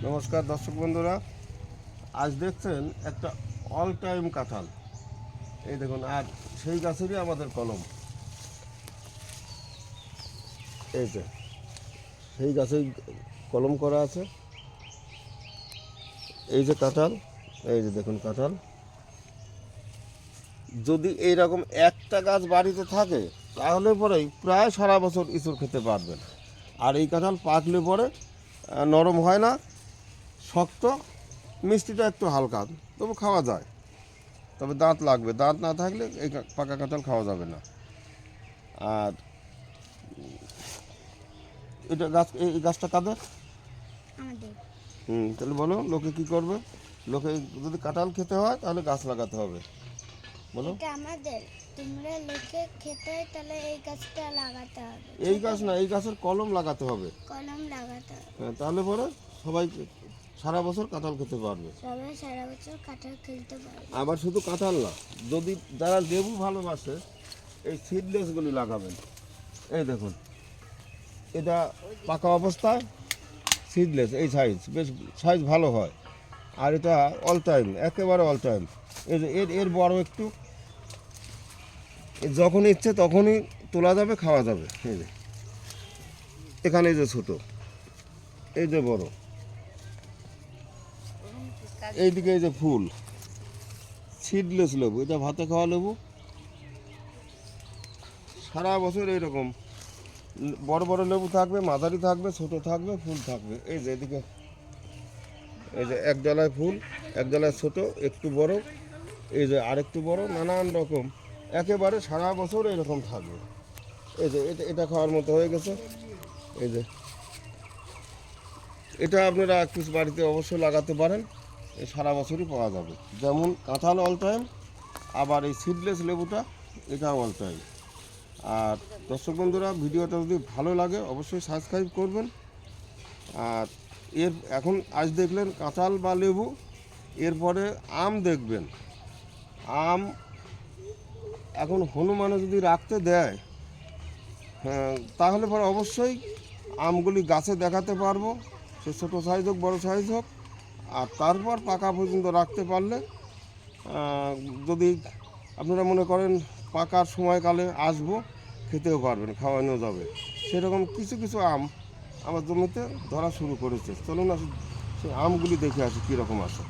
নমস্কার দর্শক বন্ধুরা, আজ দেখছেন একটা অল টাইম কাঁঠাল। এই দেখুন, আর সেই গাছেরই আমাদের কলম। এই যে সেই গাছেই কলম করা আছে। এই যে কাঁঠাল, এই যে দেখুন কাঁঠাল। যদি এইরকম একটা গাছ বাড়িতে থাকে তাহলে পরেই প্রায় সারা বছর ইঁচড় খেতে পারবেন। আর এই কাঁঠাল পাকলে পরে নরম হয় না, শক্ত, মিষ্টিটা একটু হালকা, তবু খাওয়া যায়। তবে দাঁত লাগবে, দাঁত না থাকলে এই পাকা কাঁঠাল খাওয়া যাবে না। আর এটা গাছ, এই গাছটা কাদের? আমাদের। তাহলে বলো, লোকে কি করবে? লোকে যদি কাঁঠাল খেতে হয় তাহলে গাছ লাগাতে হবে। বলো, এটা আমাদের। তোমরা লোকে খেতে হয় তাহলে এই গাছটা লাগাতে হবে। এই গাছ না, এই গাছের কলম লাগাতে হবে। কলম লাগাতে হবে। হ্যাঁ, তাহলে পরে সবাই সারা বছর কাঁঠাল খেতে পারবে। সবাই সারা বছর কাঁঠাল খেতে পারবে। আবার শুধু কাঁঠাল না, যদি যারা লেবু ভালোবাসে এই সিডলেসগুলি লাগাবেন। এই দেখুন, এটা পাকা অবস্থায় সিডলেস, এই সাইজ বেশ সাইজ ভালো হয়। আর এটা অল টাইম, একেবারে অল টাইম। এই যে এর বড় একটু, যখন ইচ্ছে তখনই তোলা যাবে, খাওয়া যাবে। এই যে এখানে এই যে ছোটো, এই যে বড়, এইদিকে এই যে ফুল, সিডলেস লেবু। এটা ভাতে খাওয়া লেবু, সারা বছর এইরকম বড় বড় লেবু থাকবে, মাঝারি থাকবে, ছোট থাকবে, ফুল থাকবে। এই যে এদিকে, এই যে এক ডালায় ফুল, এক ডালায় ছোট, একটু বড়, এই যে আরেকটু বড়, নানান রকম, একেবারে সারা বছর এরকম থাকবে। এই যে এটা খাওয়ার মতো হয়ে গেছে। এই যে এটা আপনারা একটু বাড়িতে অবশ্যই লাগাতে পারেন, এই সারা বছরই পাওয়া যাবে। যেমন কাঁঠাল অল টাইম, আবার এই সিডলেস লেবুটা এটাও অল টাইম। আর দর্শক বন্ধুরা, ভিডিওটা যদি ভালো লাগে অবশ্যই সাবস্ক্রাইব করবেন। আর এখন আজ দেখলেন কাঁঠাল বা লেবু, এরপরে আম দেখবেন। আম এখন হনুমানে যদি রাখতে দেয়, তাহলে পরে অবশ্যই আমগুলি গাছে দেখাতে পারবো, সে ছোটো সাইজ হোক বড়ো সাইজ হোক। আর তারপর পাকা পর্যন্ত রাখতে পারলে, যদি আপনারা মনে করেন পাকার সময়কালে আসবো, খেতেও পারবেন, খাওয়ানো যাবে। সেরকম কিছু কিছু আম আমার জমিতে ধরা শুরু করেছে। চলুন না, সেই আমগুলি দেখে আসি কীরকম আসে।